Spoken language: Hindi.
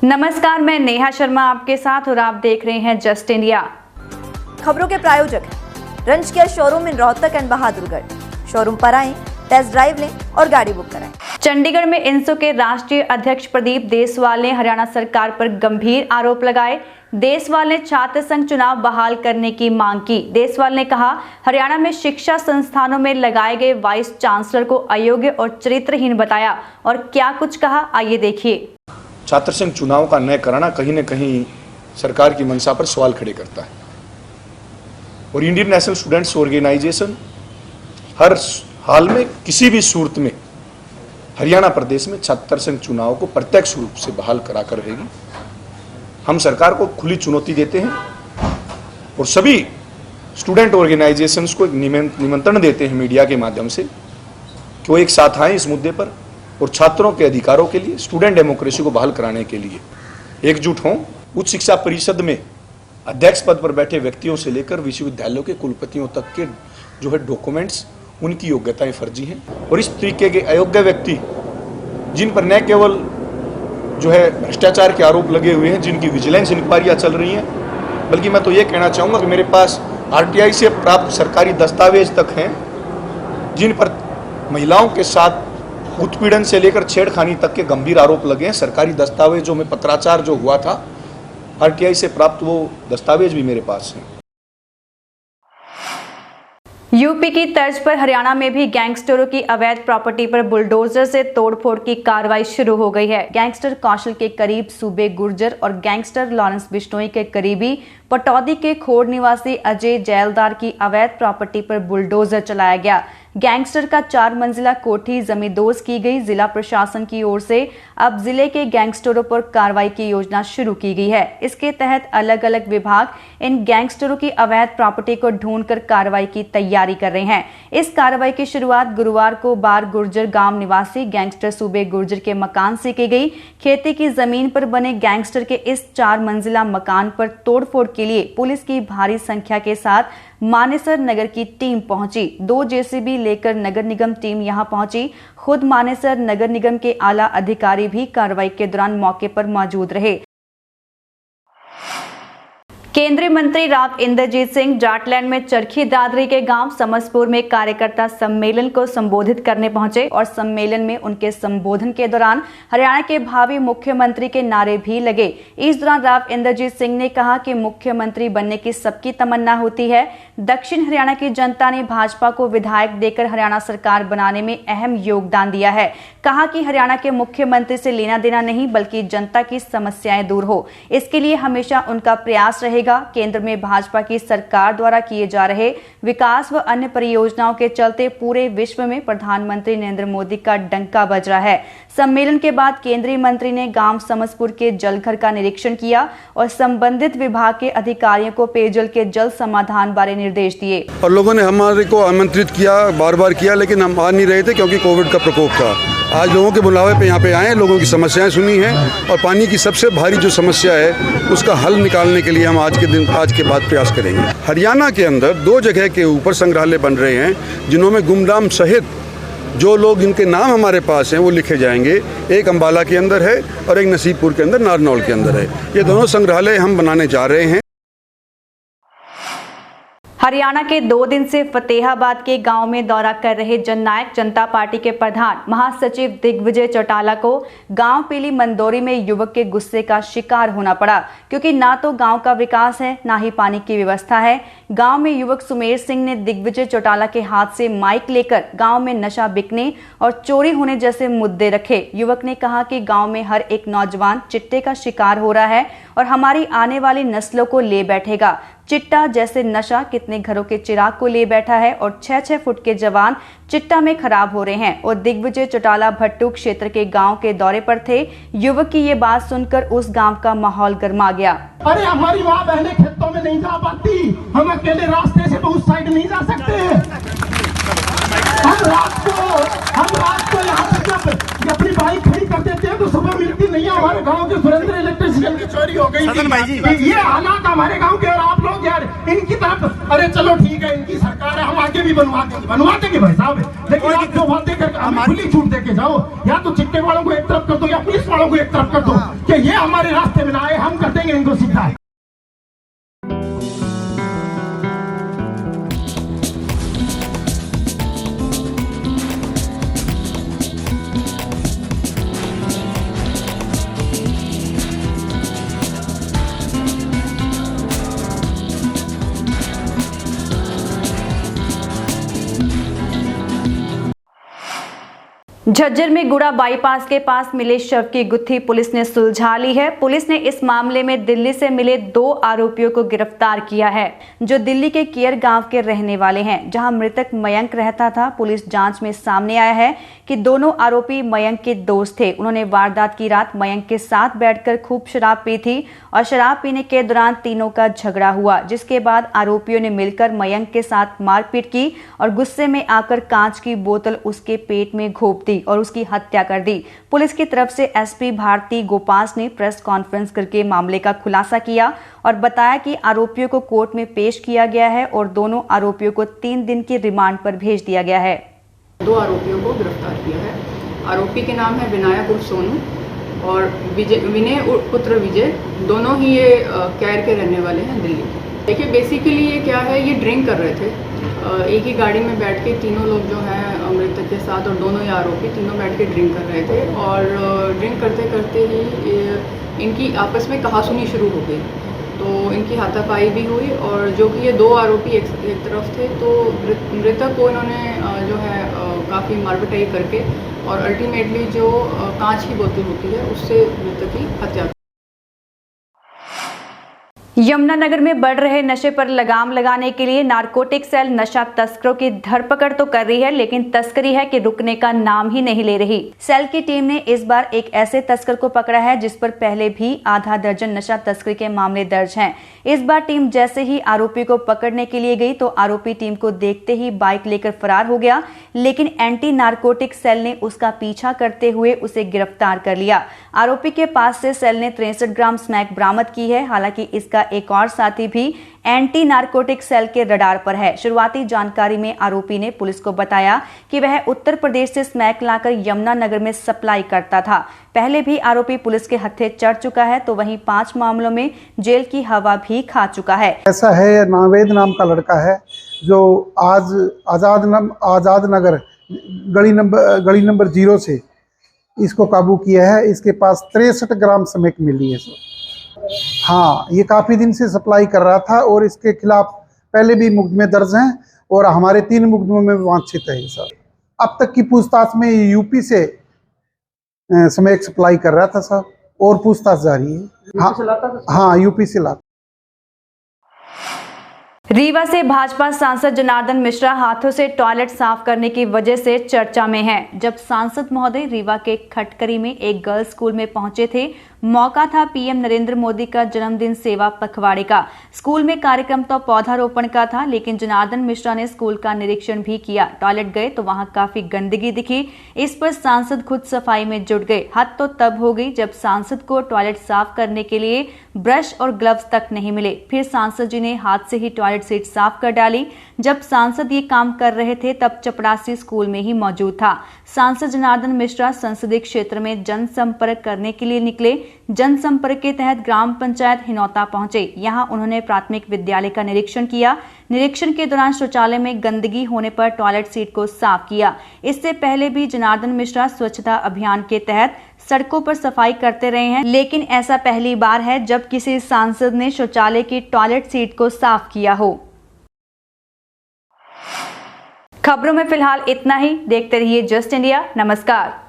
नमस्कार, मैं नेहा शर्मा आपके साथ और आप देख रहे हैं जस्ट इंडिया। खबरों के प्रायोजक हैं रंज care showroom in Rohtak and Bahadurgarh. Showroom पर आएं, टेस्ट ड्राइव लें और गाड़ी बुक कराएं। चंडीगढ़ में इंसो के राष्ट्रीय अध्यक्ष प्रदीप देसवाल ने हरियाणा सरकार पर गंभीर आरोप लगाए। देसवाल ने छात्र संघ चुनाव बहाल करने की मांग की। देसवाल ने कहा, हरियाणा में शिक्षा संस्थानों में लगाए गए वाइस चांसलर को अयोग्य और चरित्रहीन बताया। और क्या कुछ कहा, आइए देखिए। छात्र संघ चुनाव का न कराना कहीं न कहीं सरकार की मंशा पर सवाल खड़े करता है और इंडियन नेशनल स्टूडेंट्स ऑर्गेनाइजेशन हर हाल में किसी भी सूरत में हरियाणा प्रदेश में छात्र संघ चुनाव को प्रत्यक्ष रूप से बहाल करा कर रहेगी। हम सरकार को खुली चुनौती देते हैं और सभी स्टूडेंट ऑर्गेनाइजेशंस को एक निमंत्रण देते हैं मीडिया के माध्यम से कि वो एक साथ आए इस मुद्दे पर और छात्रों के अधिकारों के लिए, स्टूडेंट डेमोक्रेसी को बहाल कराने के लिए एकजुट हों। उच्च शिक्षा परिषद में अध्यक्ष पद पर बैठे व्यक्तियों से लेकर विश्वविद्यालयों के कुलपतियों तक के जो है डॉक्यूमेंट्स, उनकी योग्यताएं फर्जी हैं और इस तरीके के अयोग्य व्यक्ति जिन पर न केवल जो है भ्रष्टाचार के आरोप लगे हुए हैं, जिनकी विजिलेंस इंक्वायरियां चल रही हैं, बल्कि मैं तो ये कहना चाहूँगा कि मेरे पास RTI से प्राप्त सरकारी दस्तावेज तक हैं जिन पर महिलाओं के साथ उत्पीड़न से लेकर छेड़खानी तक के गंभीर आरोप लगे हैं। सरकारी दस्तावेजों में पत्राचार जो हुआ था, RTI से प्राप्त वो दस्तावेज भी मेरे पास हैं। यूपी की तर्ज पर हरियाणा में भी गैंगस्टरों की अवैध प्रॉपर्टी पर बुलडोजर से तोड़फोड़ की कार्रवाई शुरू हो गई है। गैंगस्टर कौशल के करीब सूबे गुर्जर और गैंगस्टर लॉरेंस बिश्नोई के करीबी पटौदी के खोड़ निवासी अजय जैलदार की अवैध प्रॉपर्टी पर बुलडोजर चलाया गया। गैंगस्टर का 4 मंजिला कोठी जमींदोज की गई। जिला प्रशासन की ओर से अब जिले के गैंगस्टरों पर कार्रवाई की योजना शुरू की गई है। इसके तहत अलग अलग विभाग इन गैंगस्टरों की अवैध प्रॉपर्टी को ढूंढकर कार्रवाई की तैयारी कर रहे हैं। इस कार्रवाई की शुरुआत गुरुवार को बार गुर्जर गांव निवासी गैंगस्टर सूबे गुर्जर के मकान से की गई। खेती की जमीन पर बने गैंगस्टर के इस 4 मंजिला मकान पर तोड़फोड़ के लिए पुलिस की भारी संख्या के साथ मानेसर नगर की टीम पहुंची। 2 JCB लेकर नगर निगम टीम यहां पहुंची। खुद मानेसर नगर निगम के आला अधिकारी भी कार्रवाई के दौरान मौके पर मौजूद रहे। केंद्रीय मंत्री राव इंद्रजीत सिंह जाटलैंड में चरखी दादरी के गांव समसपुर में कार्यकर्ता सम्मेलन को संबोधित करने पहुंचे और सम्मेलन में उनके संबोधन के दौरान हरियाणा के भावी मुख्यमंत्री के नारे भी लगे। इस दौरान राव इंद्रजीत सिंह ने कहा कि मुख्यमंत्री बनने की सबकी तमन्ना होती है। दक्षिण हरियाणा की जनता ने भाजपा को विधायक देकर हरियाणा सरकार बनाने में अहम योगदान दिया है। कहा कि हरियाणा के मुख्यमंत्री से लेना देना नहीं, बल्कि जनता की समस्याएं दूर हो, इसके लिए हमेशा उनका प्रयास रहेगा। केंद्र में भाजपा की सरकार द्वारा किए जा रहे विकास व अन्य परियोजनाओं के चलते पूरे विश्व में प्रधानमंत्री नरेंद्र मोदी का डंका बज रहा है। सम्मेलन के बाद केंद्रीय मंत्री ने गांव समसपुर के जलघर का निरीक्षण किया और संबंधित विभाग के अधिकारियों को पेयजल के जल समाधान बारे निर्देश दिए। और लोगों ने हमारे को आमंत्रित किया, बार बार किया, लेकिन हम आ नहीं रहे थे क्योंकि कोविड का प्रकोप था। आज लोगों के बुलावे पे यहाँ पे आए, लोगों की समस्याएं सुनी हैं और पानी की सबसे भारी जो समस्या है उसका हल निकालने के लिए हम आज के बाद प्रयास करेंगे। हरियाणा के अंदर 2 जगह के ऊपर संग्रहालय बन रहे हैं जिन्होंने गुमनाम सहित जो लोग जिनके नाम हमारे पास हैं वो लिखे जाएंगे। एक अम्बाला के अंदर है और एक नसीबपुर के अंदर, नारनौल के अंदर है। ये दोनों संग्रहालय हम बनाने जा रहे हैं। हरियाणा के 2 दिन से फतेहाबाद के गांव में दौरा कर रहे जननायक जनता पार्टी के प्रधान महासचिव दिग्विजय चौटाला को गांव पीली मंदोरी में युवक के गुस्से का शिकार होना पड़ा, क्योंकि ना तो गांव का विकास है, ना ही पानी की व्यवस्था है। गांव में युवक सुमेर सिंह ने दिग्विजय चौटाला के हाथ से माइक लेकर गांव में नशा बिकने और चोरी होने जैसे मुद्दे रखे। युवक ने कहा कि गांव में हर एक नौजवान चिट्टे का शिकार हो रहा है और हमारी आने वाली नस्लों को ले बैठेगा। चिट्टा जैसे नशा कितने घरों के चिराग को ले बैठा है और 6-6 फुट के जवान चिट्टा में खराब हो रहे हैं। और दिग्विजय चौटाला भट्टू क्षेत्र के गांव के दौरे पर थे। युवक की ये बात सुनकर उस गांव का माहौल गर्मा गया। अरे हमारी माँ बहनें खेतों में नहीं जा पाती, हम अकेले रास्ते से उस साइड नहीं जा सकते। हम रात को यहाँ पे जब अपनी बाइक खड़ी कर देते हैं तो सुबह मिलती नहीं है। हमारे गाँव के सुरेंद्र इलेक्ट्रिसिटी प्रेसिडेंट की चोरी हो गई थी। ये हालात हमारे गांव के, और आप लोग यार इनकी तरफ, अरे चलो ठीक है इनकी सरकार है, हम आगे भी बनवा देंगे भाई साहब, लेकिन आप जो वादे करके हमें खुली छूट देके जाओ, या तो चिट्टे वालों को एक तरफ कर दो या पुलिस वालों को एक तरफ कर दो, कि ये हमारे रास्ते में ना आए, हम कर देंगे इनको सीधा। झज्जर में गुड़ा बाईपास के पास मिले शव की गुत्थी पुलिस ने सुलझा ली है। पुलिस ने इस मामले में दिल्ली से मिले 2 आरोपियों को गिरफ्तार किया है, जो दिल्ली के कियर गांव के रहने वाले हैं, जहां मृतक मयंक रहता था। पुलिस जांच में सामने आया है कि दोनों आरोपी मयंक के दोस्त थे। उन्होंने वारदात की रात मयंक के साथ बैठकर खूब शराब पी थी और शराब पीने के दौरान तीनों का झगड़ा हुआ, जिसके बाद आरोपियों ने मिलकर मयंक के साथ मारपीट की और गुस्से में आकर कांच की बोतल उसके पेट में घोंप दी और उसकी हत्या कर दी। पुलिस की तरफ से एसपी भारती गोपास ने प्रेस कॉन्फ्रेंस करके मामले का खुलासा किया और बताया कि आरोपियों को कोर्ट में पेश किया गया है और दोनों आरोपियों को 3 दिन की रिमांड पर भेज दिया गया है। 2 आरोपियों को गिरफ्तार किया है। आरोपी के नाम है विनायक उर्फ सोनू और विनय पुत्र विजय, दोनों ही ये कैर के रहने वाले हैं दिल्ली। देखिए बेसिकली ये क्या है, ये ड्रिंक कर रहे थे, एक ही गाड़ी में बैठ के तीनों लोग जो हैं मृतक के साथ और दोनों ही आरोपी तीनों बैठ के ड्रिंक कर रहे थे और ड्रिंक करते करते ही इनकी आपस में कहासुनी शुरू हो गई, तो इनकी हाथापाई भी हुई और जो कि ये 2 आरोपी एक तरफ थे, तो मृतक को इन्होंने जो है काफ़ी मारपिटाई करके और अल्टीमेटली जो कांच की बोतल होती है उससे मृतक की हत्या। यमुनानगर में बढ़ रहे नशे पर लगाम लगाने के लिए नारकोटिक सेल नशा तस्करों की धरपकड़ तो कर रही है, लेकिन तस्करी है कि रुकने का नाम ही नहीं ले रही। सेल की टीम ने इस बार एक ऐसे तस्कर को पकड़ा है जिस पर पहले भी आधा दर्जन नशा तस्करी के मामले दर्ज हैं। इस बार टीम जैसे ही आरोपी को पकड़ने के लिए गई तो आरोपी टीम को देखते ही बाइक लेकर फरार हो गया, लेकिन एंटी नारकोटिक सेल ने उसका पीछा करते हुए उसे गिरफ्तार कर लिया। आरोपी के पास से सेल ने 63 ग्राम स्मैक बरामद की है। हालांकि इसका एक और साथी भी एंटी नारकोटिक सेल के रडार पर है। शुरुआती जानकारी में आरोपी ने पुलिस को बताया कि वह उत्तर प्रदेश से स्मैक लाकर यमुनानगर में सप्लाई करता था। पहले भी आरोपी पुलिस के हत्थे चढ़ चुका है, तो वहीं 5 मामलों में जेल की हवा भी खा चुका है। ऐसा है, नावेद नाम का लड़का है जो आज आजाद नगर गली नंबर 0 से इसको काबू किया है। इसके पास 63 ग्राम स्मैक मिली है। हाँ, ये काफ़ी दिन से सप्लाई कर रहा था और इसके खिलाफ पहले भी मुकदमे दर्ज हैं और हमारे 3 मुकदमों में वांछित है सर। अब तक की पूछताछ में यूपी से स्मैक सप्लाई कर रहा था सर और पूछताछ जारी है। हाँ, यूपी से लाता। रीवा से भाजपा सांसद जनार्दन मिश्रा हाथों से टॉयलेट साफ करने की वजह से चर्चा में हैं। जब सांसद महोदय रीवा के खटकरी में एक गर्ल्स स्कूल में पहुंचे थे, मौका था पीएम नरेंद्र मोदी का जन्मदिन सेवा पखवाड़े का। स्कूल में कार्यक्रम तो पौधारोपण का था, लेकिन जनार्दन मिश्रा ने स्कूल का निरीक्षण भी किया। टॉयलेट गए तो वहां काफी गंदगी दिखी। इस पर सांसद खुद सफाई में जुट गए। हद तो तब हो गई जब सांसद को टॉयलेट साफ करने के लिए ब्रश और ग्लव्स तक नहीं मिले। फिर सांसद जी ने हाथ से ही टॉयलेट सीट साफ कर डाली। जब सांसद ये काम कर रहे थे तब चपरासी स्कूल में ही मौजूद था। सांसद जनार्दन मिश्रा संसदीय क्षेत्र में जनसंपर्क करने के लिए निकले। जनसंपर्क के तहत ग्राम पंचायत हिनौता पहुंचे। यहां उन्होंने प्राथमिक विद्यालय का निरीक्षण किया। निरीक्षण के दौरान शौचालय में गंदगी होने पर टॉयलेट सीट को साफ किया। इससे पहले भी जनार्दन मिश्रा स्वच्छता अभियान के तहत सड़कों पर सफाई करते रहे हैं, लेकिन ऐसा पहली बार है जब किसी सांसद ने शौचालय की टॉयलेट सीट को साफ किया हो। खबरों में फिलहाल इतना ही। देखते रहिए जस्ट इंडिया। नमस्कार।